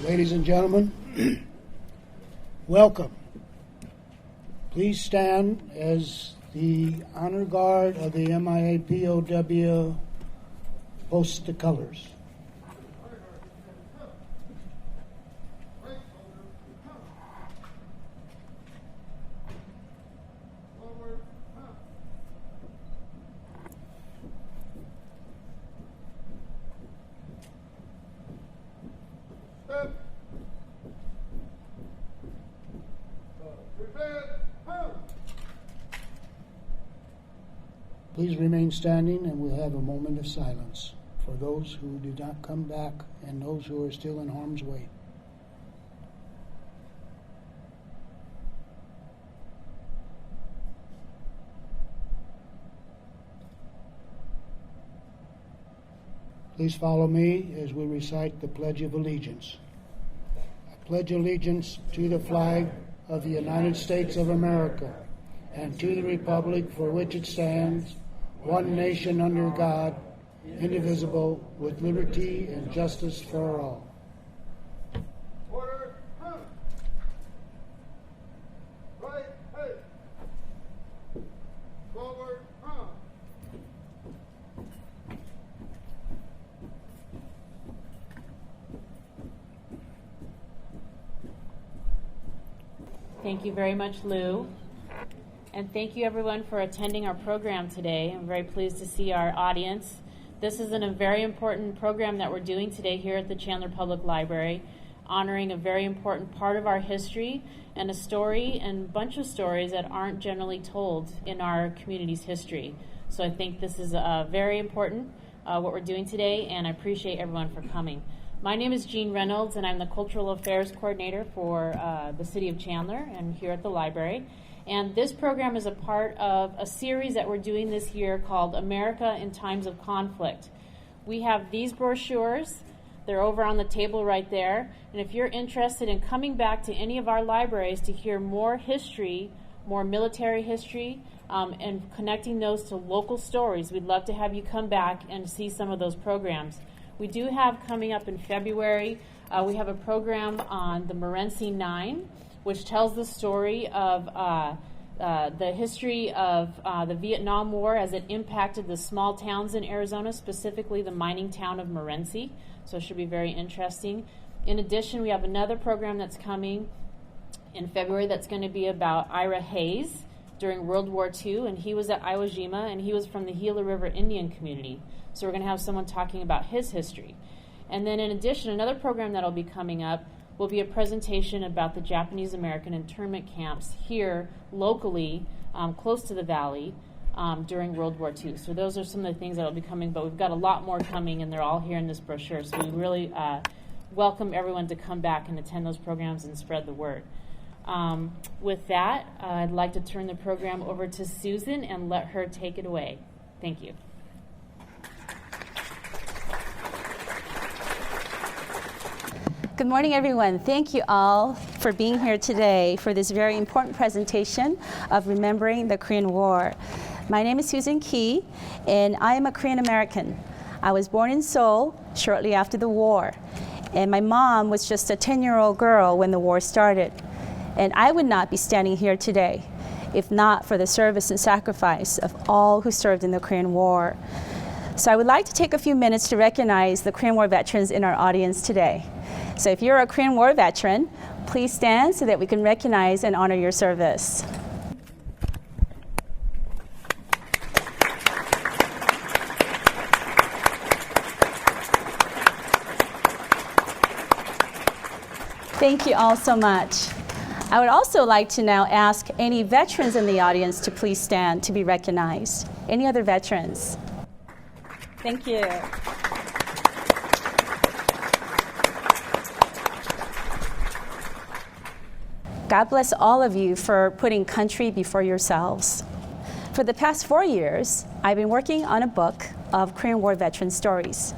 Ladies and gentlemen, welcome. Please stand as the honor guard of the MIA POW hosts the colors. Please remain standing, and we'll have a moment of silence for those who did not come back and those who are still in harm's way. Please follow me as we recite the Pledge of Allegiance. I pledge allegiance to the flag of the United States of America and to the republic for which it stands, one nation under God, indivisible, with liberty and justice for all. Order. Right. Hey. Forward. Thank you very much, Lew. And thank you, everyone, for attending our program today. I'm very pleased to see our audience. This is a very important program that we're doing today here at the Chandler Public Library, honoring a very important part of our history and a story and a bunch of stories that aren't generally told in our community's history. So I think this is very important, what we're doing today, and I appreciate everyone for coming. My name is Jean Reynolds, and I'm the Cultural Affairs Coordinator for the City of Chandler and here at the library. And this program is a part of a series that we're doing this year called America in Times of Conflict. We have these brochures. They're over on the table right there. And if you're interested in coming back to any of our libraries to hear more history, more military history, and connecting those to local stories, we'd love to have you come back and see some of those programs. We do have coming up in February, we have a program on the Morenci Nine, which tells the story of the history of the Vietnam War as it impacted the small towns in Arizona, specifically the mining town of Morenci. So it should be very interesting. In addition, we have another program that's coming in February that's going to be about Ira Hayes during World War II, and he was at Iwo Jima, and he was from the Gila River Indian community. So we're going to have someone talking about his history. And then in addition, another program that'll be coming up will be a presentation about the Japanese American internment camps here locally, close to the valley, during World War II. So those are some of the things that will be coming, but we've got a lot more coming, and they're all here in this brochure. So we really welcome everyone to come back and attend those programs and spread the word. With that, I'd like to turn the program over to Susan and let her take it away. Thank you. Good morning, everyone. Thank you all for being here today for this very important presentation of remembering the Korean War. My name is Susan Key, and I am a Korean American. I was born in Seoul shortly after the war, and my mom was just a 10-year-old girl when the war started. And I would not be standing here today if not for the service and sacrifice of all who served in the Korean War. So I would like to take a few minutes to recognize the Korean War veterans in our audience today. So if you're a Korean War veteran, please stand so that we can recognize and honor your service. Thank you all so much. I would also like to now ask any veterans in the audience to please stand to be recognized. Any other veterans? Thank you. God bless all of you for putting country before yourselves. For the past 4 years, I've been working on a book of Korean War veteran stories.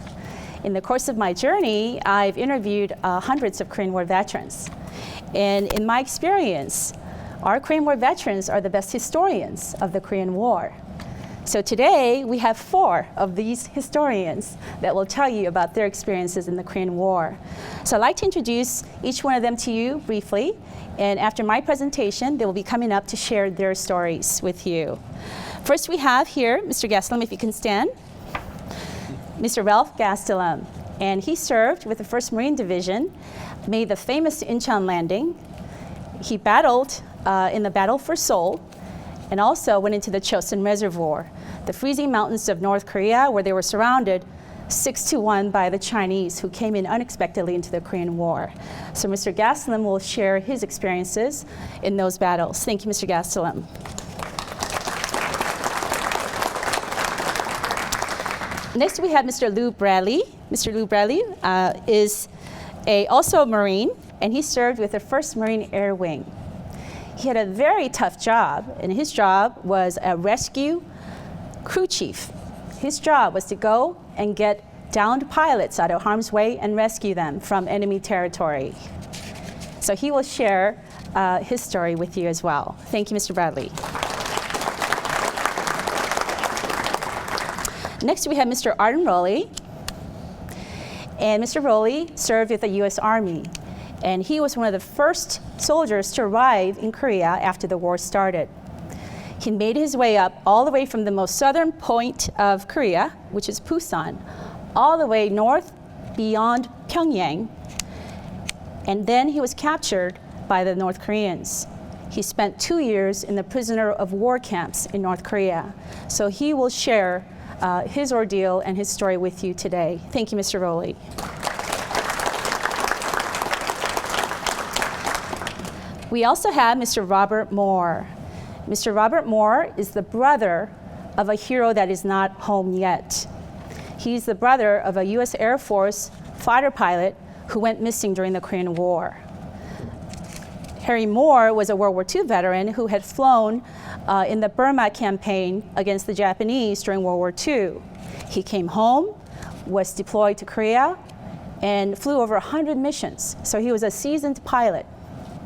In the course of my journey, I've interviewed hundreds of Korean War veterans. And in my experience, our Korean War veterans are the best historians of the Korean War. So today we have 4 of these historians that will tell you about their experiences in the Korean War. So I'd like to introduce each one of them to you briefly, and after my presentation they will be coming up to share their stories with you. First we have here Mr. Gastelum, if you can stand. Mr. Ralph Gastelum, and he served with the 1st Marine Division, made the famous Incheon landing. He battled in the Battle for Seoul, and also went into the Chosin Reservoir, the freezing mountains of North Korea, where they were surrounded 6-1 by the Chinese, who came in unexpectedly into the Korean War. So Mr. Gastelum will share his experiences in those battles. Thank you, Mr. Gastelum. Next we have Mr. Lew Bradley. Mr. Lew Bradley is also a Marine, and he served with the 1st Marine Air Wing. He had a very tough job, and his job was a rescue crew chief. His job was to go and get downed pilots out of harm's way and rescue them from enemy territory. So he will share his story with you as well. Thank you, Mr. Bradley. Next we have Mr. Arden Rowley. And Mr. Rowley served with the U.S. Army. And he was one of the first soldiers to arrive in Korea after the war started. He made his way up all the way from the most southern point of Korea, which is Busan, all the way north beyond Pyongyang. And then he was captured by the North Koreans. He spent 2 years in the prisoner of war camps in North Korea. So he will share his ordeal and his story with you today. Thank you, Mr. Rowley. We also have Mr. Robert Moore. Mr. Robert Moore is the brother of a hero that is not home yet. He's the brother of a U.S. Air Force fighter pilot who went missing during the Korean War. Harry Moore was a World War II veteran who had flown in the Burma campaign against the Japanese during World War II. He came home, was deployed to Korea, and flew over 100 missions. So he was a seasoned pilot.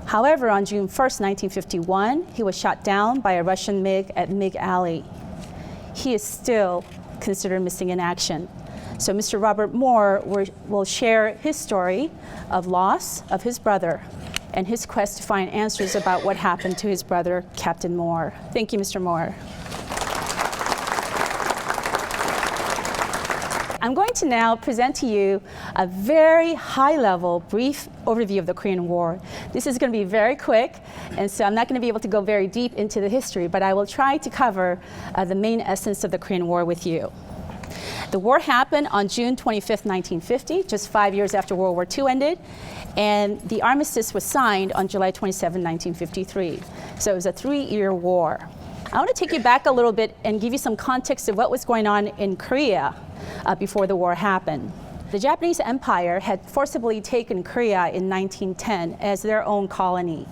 However, on June 1st, 1951, he was shot down by a Russian MiG at MiG Alley. He is still considered missing in action. So Mr. Robert Moore will share his story of loss of his brother and his quest to find answers about what happened to his brother, Captain Moore. Thank you, Mr. Moore. I'm going to now present to you a very high-level, brief overview of the Korean War. This is going to be very quick, and so I'm not going to be able to go very deep into the history, but I will try to cover the main essence of the Korean War with you. The war happened on June 25th, 1950, just 5 years after World War II ended, and the armistice was signed on July 27, 1953. So it was a 3-year war. I want to take you back a little bit and give you some context of what was going on in Korea before the war happened. The Japanese Empire had forcibly taken Korea in 1910 as their own colony,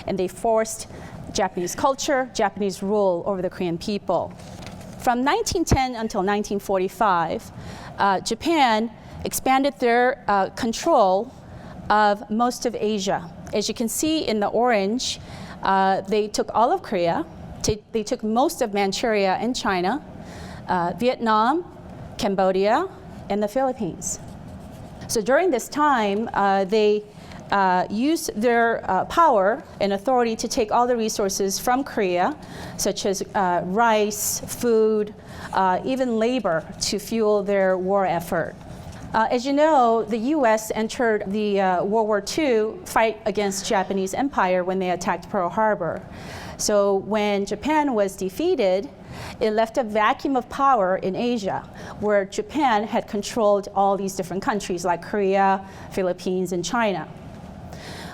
and they forced Japanese culture, Japanese rule over the Korean people. From 1910 until 1945, Japan expanded their control of most of Asia. As you can see in the orange, they took all of Korea, they took most of Manchuria and China, Vietnam, Cambodia, and the Philippines. So during this time, they used their power and authority to take all the resources from Korea, such as rice, food, even labor, to fuel their war effort. As you know, the U.S. entered the World War II fight against Japanese Empire when they attacked Pearl Harbor. So when Japan was defeated, it left a vacuum of power in Asia, where Japan had controlled all these different countries like Korea, Philippines, and China.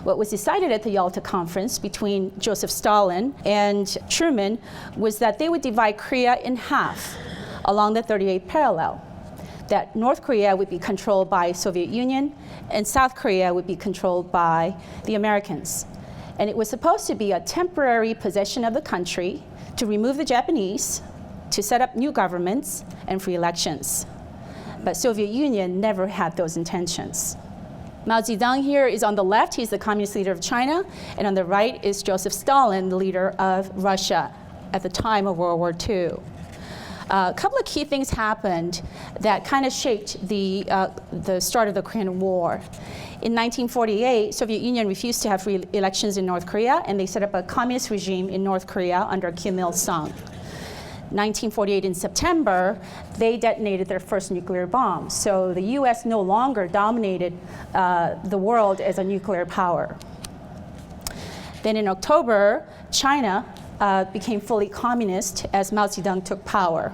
What was decided at the Yalta Conference between Joseph Stalin and Truman was that they would divide Korea in half along the 38th parallel. That North Korea would be controlled by Soviet Union and South Korea would be controlled by the Americans. And it was supposed to be a temporary possession of the country to remove the Japanese, to set up new governments, and free elections. But Soviet Union never had those intentions. Mao Zedong here is on the left, he's the communist leader of China, and on the right is Joseph Stalin, the leader of Russia at the time of World War II. A couple of key things happened that kind of shaped the start of the Korean War. In 1948, Soviet Union refused to have free elections in North Korea, and they set up a communist regime in North Korea under Kim Il-sung. 1948 in September, they detonated their first nuclear bomb. So the US no longer dominated the world as a nuclear power. Then in October, China became fully communist as Mao Zedong took power.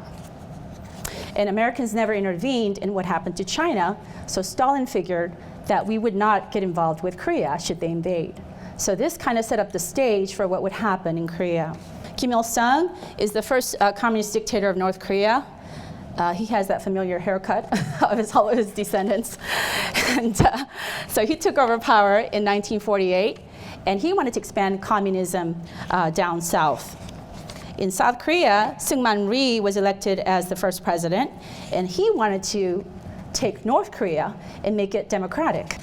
And Americans never intervened in what happened to China, so Stalin figured that we would not get involved with Korea should they invade. So this kind of set up the stage for what would happen in Korea. Kim Il-sung is the first communist dictator of North Korea. He has that familiar haircut of all of his descendants. And so he took over power in 1948, and he wanted to expand communism down south. In South Korea, Syngman Rhee was elected as the first president, and he wanted to take North Korea and make it democratic.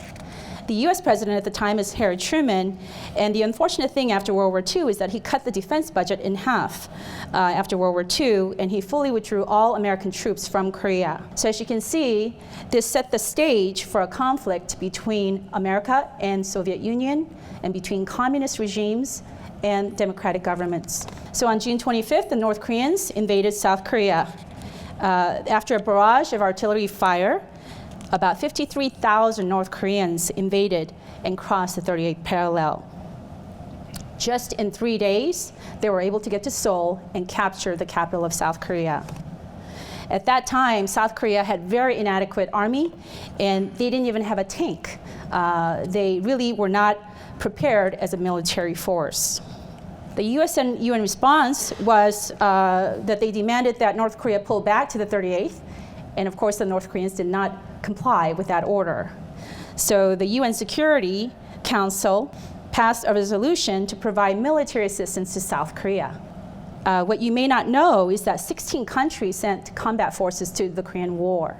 The US president at the time is Harry Truman, and the unfortunate thing after World War II is that he cut the defense budget in half after World War II, and he fully withdrew all American troops from Korea. So as you can see, this set the stage for a conflict between America and Soviet Union, and between communist regimes and democratic governments. So on June 25th, the North Koreans invaded South Korea. After a barrage of artillery fire, about 53,000 North Koreans invaded and crossed the 38th parallel. Just in 3 days, they were able to get to Seoul and capture the capital of South Korea. At that time, South Korea had very inadequate army, and they didn't even have a tank. They really were not prepared as a military force. The US and UN response was that they demanded that North Korea pull back to the 38th, and of course the North Koreans did not comply with that order. So the UN Security Council passed a resolution to provide military assistance to South Korea. What you may not know is that 16 countries sent combat forces to the Korean War,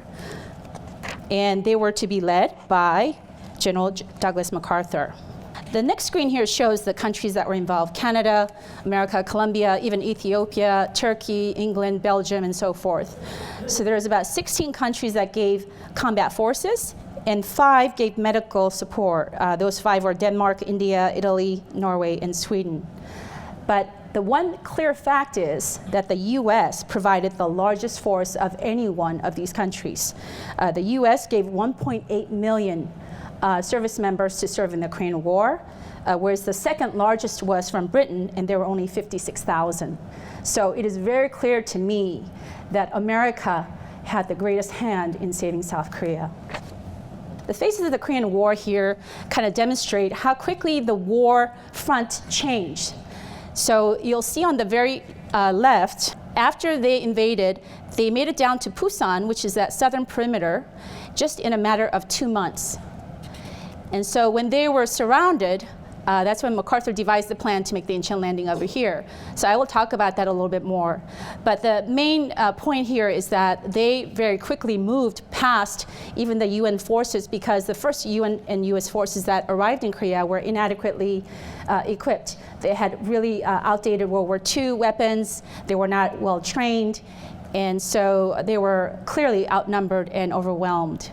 and they were to be led by General Douglas MacArthur. The next screen here shows the countries that were involved: Canada, America, Colombia, even Ethiopia, Turkey, England, Belgium, and so forth. So there's about 16 countries that gave combat forces, and 5 gave medical support. Those 5 were Denmark, India, Italy, Norway, and Sweden. But the one clear fact is that the US provided the largest force of any one of these countries. The US gave 1.8 million service members to serve in the Korean War, whereas the second largest was from Britain, and there were only 56,000. So it is very clear to me that America had the greatest hand in saving South Korea. The phases of the Korean War here kind of demonstrate how quickly the war front changed. So you'll see on the very left, after they invaded, they made it down to Busan, which is that southern perimeter, just in a matter of 2 months. And so when they were surrounded, that's when MacArthur devised the plan to make the Incheon landing over here. So I will talk about that a little bit more. But the main point here is that they very quickly moved past even the UN forces, because the first UN and US forces that arrived in Korea were inadequately equipped. They had really outdated World War II weapons. They were not well trained. And so they were clearly outnumbered and overwhelmed.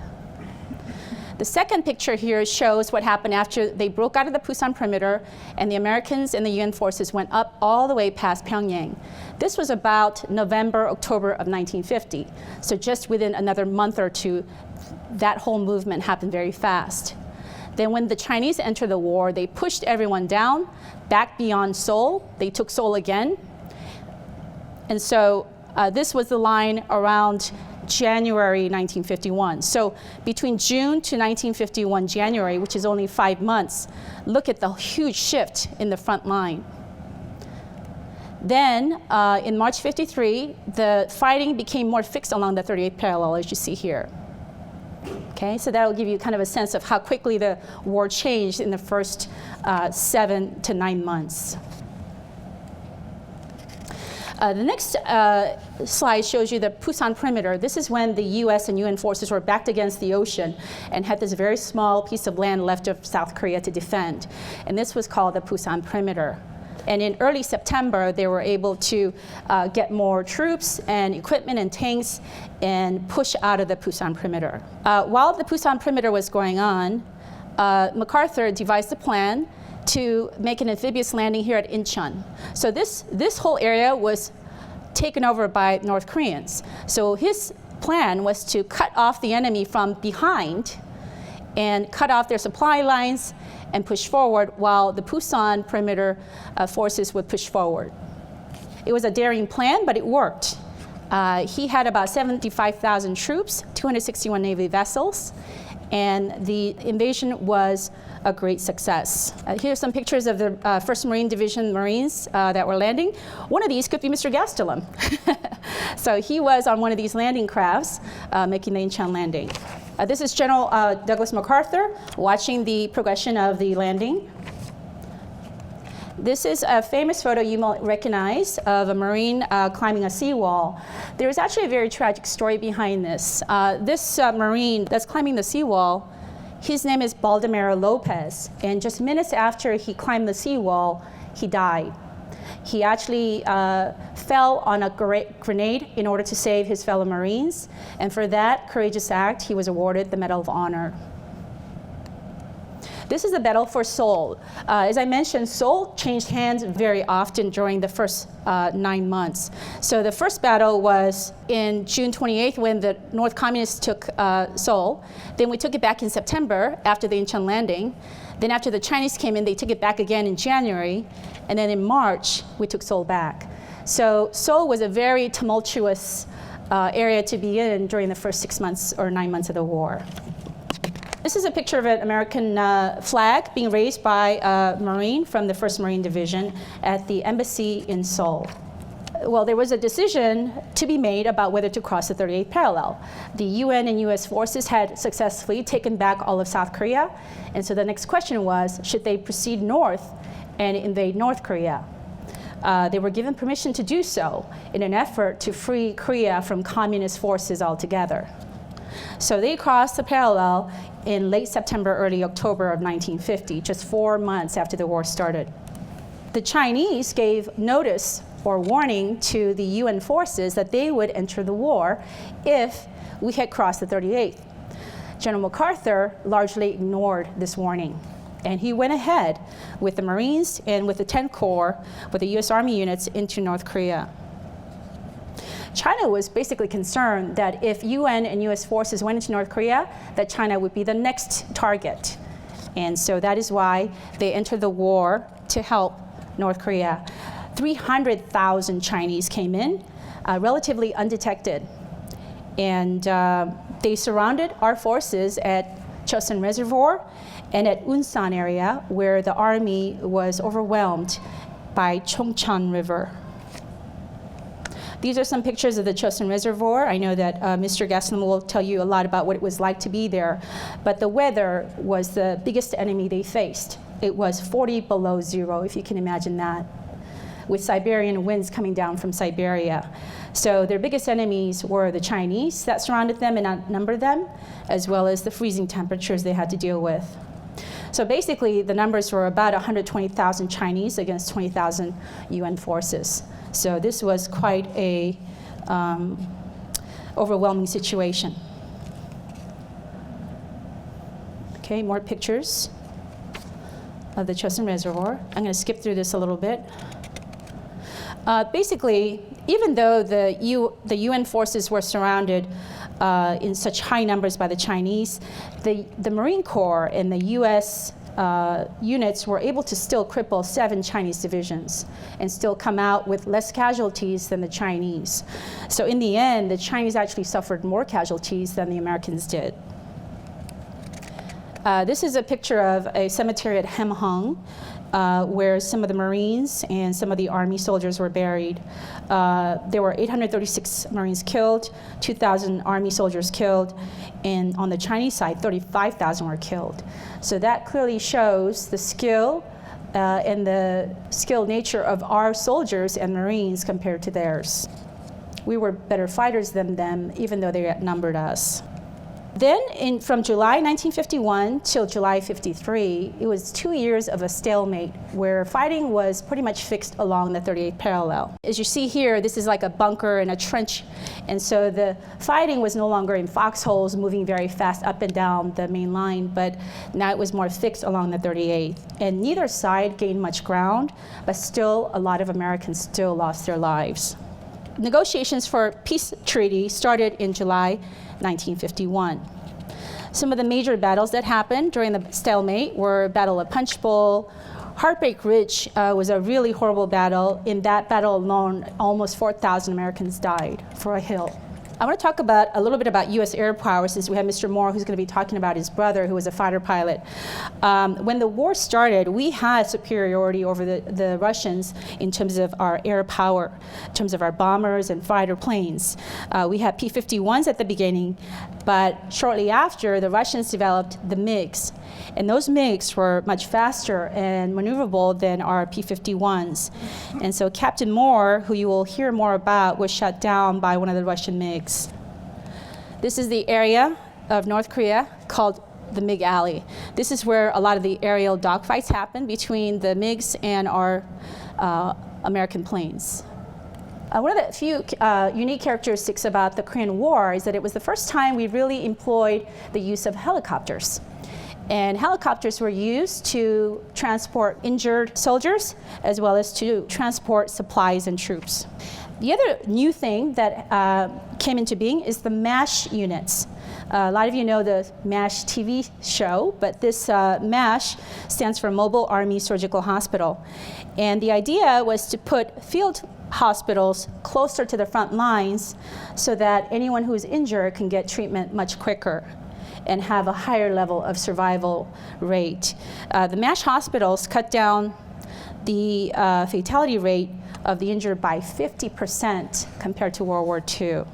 The second picture here shows what happened after they broke out of the Busan perimeter, and the Americans and the UN forces went up all the way past Pyongyang. This was about November, October of 1950. So just within another month or two, that whole movement happened very fast. Then when the Chinese entered the war, they pushed everyone down, back beyond Seoul. They took Seoul again. And so this was the line around January 1951. So between June to 1951 January, which is only 5 months, look at the huge shift in the front line. Then in March 53, the fighting became more fixed along the 38th parallel, as you see here. Okay, so that will give you kind of a sense of how quickly the war changed in the first 7 to 9 months. The next slide shows you the Busan perimeter. This is when the US and UN forces were backed against the ocean and had this very small piece of land left of South Korea to defend. And this was called the Busan perimeter. And in early September, they were able to get more troops and equipment and tanks and push out of the Pusan perimeter. While the Pusan perimeter was going on, MacArthur devised a plan to make an amphibious landing here at Incheon. So this whole area was taken over by North Koreans. So his plan was to cut off the enemy from behind and cut off their supply lines and push forward while the Pusan perimeter forces would push forward. It was a daring plan, but it worked. He had about 75,000 troops, 261 Navy vessels, and the invasion was a great success. Here's some pictures of the 1st Marine Division Marines that were landing. One of these could be Mr. Gastelum. So he was on one of these landing crafts making the Incheon landing. This is General Douglas MacArthur watching the progression of the landing. This is a famous photo you might recognize of a Marine climbing a seawall. There is actually a very tragic story behind this. This Marine that's climbing the seawall, his name is Baldomero Lopez, and just minutes after he climbed the seawall, he died. He actually fell on a grenade in order to save his fellow Marines, and for that courageous act, he was awarded the Medal of Honor. This is the battle for Seoul. As I mentioned, Seoul changed hands very often during the first 9 months. So the first battle was in June 28th when the North Communists took Seoul. Then we took it back in September after the Incheon landing. Then after the Chinese came in, they took it back again in January. And then in March, we took Seoul back. So Seoul was a very tumultuous area to be in during the first 6 months or 9 months of the war. This is a picture of an American flag being raised by a Marine from the 1st Marine Division at the embassy in Seoul. Well, there was a decision to be made about whether to cross the 38th parallel. The UN and US forces had successfully taken back all of South Korea, and so the next question was, should they proceed north and invade North Korea? They were given permission to do so in an effort to free Korea from communist forces altogether. So they crossed the parallel in late September, early October of 1950, just 4 months after the war started. The Chinese gave notice or warning to the UN forces that they would enter the war if we had crossed the 38th. General MacArthur largely ignored this warning, and he went ahead with the Marines and with the 10th Corps, with the US Army units, into North Korea. China was basically concerned that if UN and US forces went into North Korea, that China would be the next target. And so that is why they entered the war to help North Korea. 300,000 Chinese came in, relatively undetected. And they surrounded our forces at Chosin Reservoir and at Unsan area, where the army was overwhelmed by Chongcheon River. These are some pictures of the Chosin Reservoir. I know that Mr. Gastelum will tell you a lot about what it was like to be there, but the weather was the biggest enemy they faced. It was 40 below zero, if you can imagine that, with Siberian winds coming down from Siberia. So their biggest enemies were the Chinese that surrounded them and outnumbered them, as well as the freezing temperatures they had to deal with. So basically, the numbers were about 120,000 Chinese against 20,000 UN forces. So this was quite a overwhelming situation. Okay, more pictures of the Chosin Reservoir. I'm going to skip through this a little bit. Basically, even though the UN forces were surrounded in such high numbers by the Chinese, the Marine Corps and the US units were able to still cripple 7 Chinese divisions and still come out with less casualties than the Chinese. So in the end, the Chinese actually suffered more casualties than the Americans did. This is a picture of a cemetery at Hemhung, where some of the Marines and some of the Army soldiers were buried. There were 836 Marines killed, 2,000 Army soldiers killed, and on the Chinese side, 35,000 were killed. So that clearly shows the skill and the skilled nature of our soldiers and Marines compared to theirs. We were better fighters than them, even though they outnumbered us. Then from July 1951 till July 53, it was 2 years of a stalemate where fighting was pretty much fixed along the 38th parallel. As you see here, this is like a bunker and a trench, and so the fighting was no longer in foxholes moving very fast up and down the main line, but now it was more fixed along the 38th. And neither side gained much ground, but still a lot of Americans still lost their lives. Negotiations for peace treaty started in July 1951. Some of the major battles that happened during the stalemate were Battle of Punch Bowl. Heartbreak Ridge was a really horrible battle. In that battle alone, almost 4,000 Americans died for a hill. I want to talk a little bit about U.S. air power, since we have Mr. Moore, who's going to be talking about his brother, who was a fighter pilot. When the war started, we had superiority over the Russians in terms of our air power, in terms of our bombers and fighter planes. We had P-51s at the beginning, but shortly after, the Russians developed the MiGs. And those MiGs were much faster and maneuverable than our P-51s. And so Captain Moore, who you will hear more about, was shot down by one of the Russian MiGs. This is the area of North Korea called the MiG Alley. This is where a lot of the aerial dogfights happen between the MiGs and our American planes. One of the few unique characteristics about the Korean War is that it was the first time we really employed the use of helicopters. And helicopters were used to transport injured soldiers as well as to transport supplies and troops. The other new thing that came into being is the MASH units. A lot of you know the MASH TV show, but this MASH stands for Mobile Army Surgical Hospital. And the idea was to put field hospitals closer to the front lines so that anyone who is injured can get treatment much quicker and have a higher level of survival rate. The MASH hospitals cut down the fatality rate of the injured by 50% compared to World War II.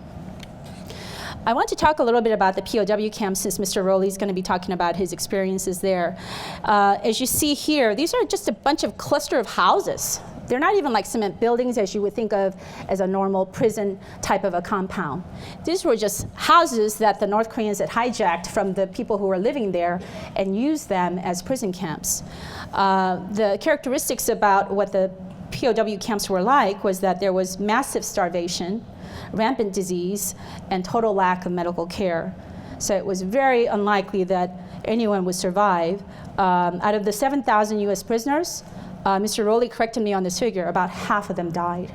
I want to talk a little bit about the POW camps, since Mr. Rowley is going to be talking about his experiences there. As you see here, these are just a bunch of cluster of houses. They're not even like cement buildings as you would think of as a normal prison type of a compound. These were just houses that the North Koreans had hijacked from the people who were living there and used them as prison camps. The characteristics about what the POW camps were like was that there was massive starvation, rampant disease, and total lack of medical care. So it was very unlikely that anyone would survive. Out of the 7,000 US prisoners, Mr. Rowley corrected me on this figure, about half of them died.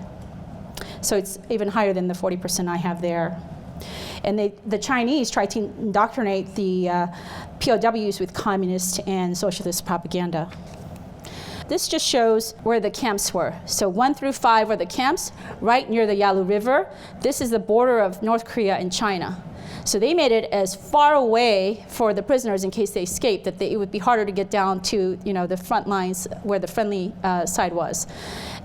So it's even higher than the 40% I have there. And the Chinese tried to indoctrinate the POWs with communist and socialist propaganda. This just shows where the camps were. So 1 through 5 were the camps right near the Yalu River. This is the border of North Korea and China. So they made it as far away for the prisoners in case they escaped that it would be harder to get down to the front lines where the friendly side was.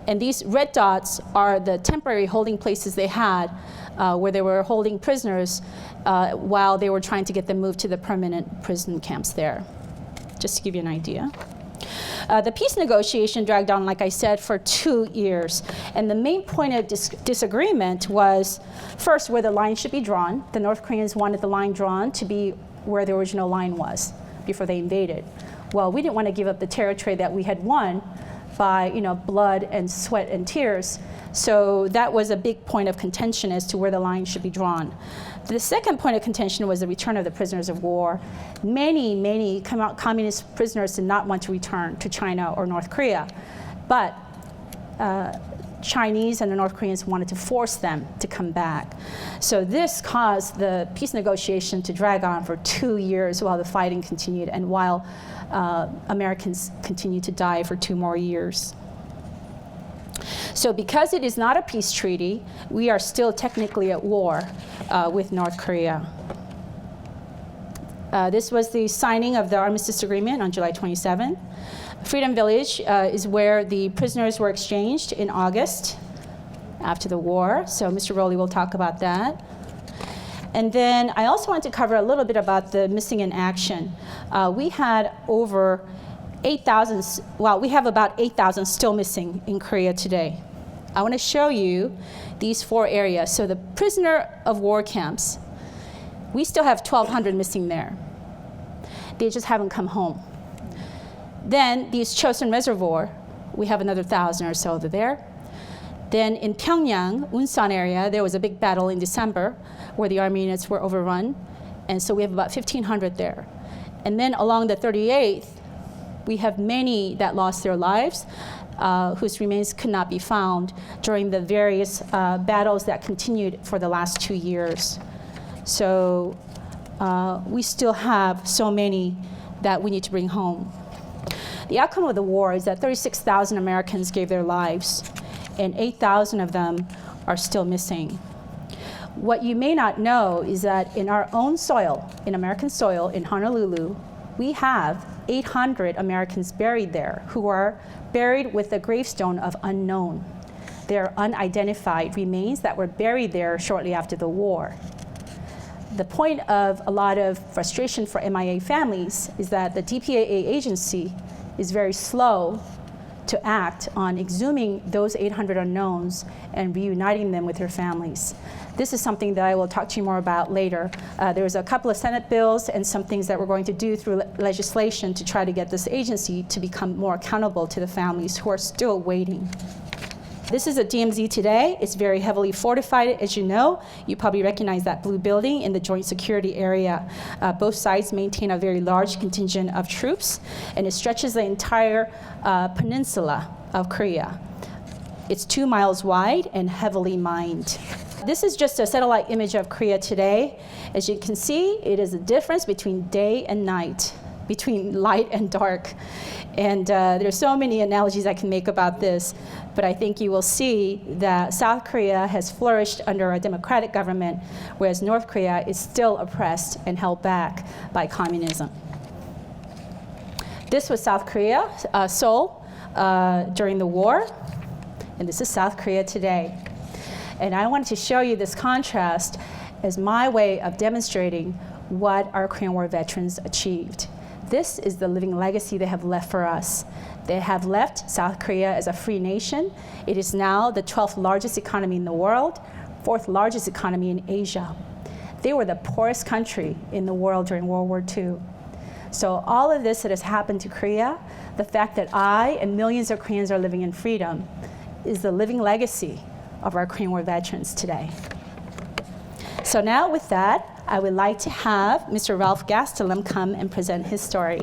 And these red dots are the temporary holding places they had where they were holding prisoners while they were trying to get them moved to the permanent prison camps there, just to give you an idea. The peace negotiation dragged on, like I said, for 2 years. And the main point of disagreement was, first, where the line should be drawn. The North Koreans wanted the line drawn to be where the original line was before they invaded. Well, we didn't want to give up the territory that we had won by blood and sweat and tears. So that was a big point of contention as to where the line should be drawn. The second point of contention was the return of the prisoners of war. Many communist prisoners did not want to return to China or North Korea, but Chinese and the North Koreans wanted to force them to come back. So this caused the peace negotiation to drag on for 2 years while the fighting continued and while Americans continued to die for 2 more years. So because it is not a peace treaty, we are still technically at war with North Korea. This was the signing of the Armistice Agreement on July 27. Freedom Village is where the prisoners were exchanged in August after the war. So Mr. Rowley will talk about that. And then I also want to cover a little bit about the missing in action. We had over 8,000, well, we have about 8,000 still missing in Korea today. I want to show you these 4 areas. So the prisoner of war camps We still have 1,200 missing there. They just haven't come home. Then the Chosin Reservoir, we have another 1,000 or so there. Then in Pyongyang, Unsan area, there was a big battle in December where the Army units were overrun. And so we have about 1,500 there. And then along the 38th, we have many that lost their lives, whose remains could not be found during the various battles that continued for the last 2 years. So we still have so many that we need to bring home. The outcome of the war is that 36,000 Americans gave their lives, and 8,000 of them are still missing. What you may not know is that in our own soil, in American soil, in Honolulu, we have 800 Americans buried there who are buried with a gravestone of unknown. They are unidentified remains that were buried there shortly after the war. The point of a lot of frustration for MIA families is that the DPAA agency is very slow to act on exhuming those 800 unknowns and reuniting them with their families. This is something that I will talk to you more about later. There's a couple of Senate bills and some things that we're going to do through legislation to try to get this agency to become more accountable to the families who are still waiting. This is a DMZ today. It's very heavily fortified, as you know. You probably recognize that blue building in the joint security area. Both sides maintain a very large contingent of troops, and it stretches the entire peninsula of Korea. It's 2 miles wide and heavily mined. This is just a satellite image of Korea today. As you can see, it is a difference between day and night, between light and dark. And there's so many analogies I can make about this, but I think you will see that South Korea has flourished under a democratic government, whereas North Korea is still oppressed and held back by communism. This was South Korea, Seoul, during the war, and this is South Korea today. And I wanted to show you this contrast as my way of demonstrating what our Korean War veterans achieved. This is the living legacy they have left for us. They have left South Korea as a free nation. It is now the 12th largest economy in the world, 4th largest economy in Asia. They were the poorest country in the world during World War II. So all of this that has happened to Korea, the fact that I and millions of Koreans are living in freedom, is the living legacy of our Korean War veterans today. So now with that, I would like to have Mr. Ralph Gastelum come and present his story.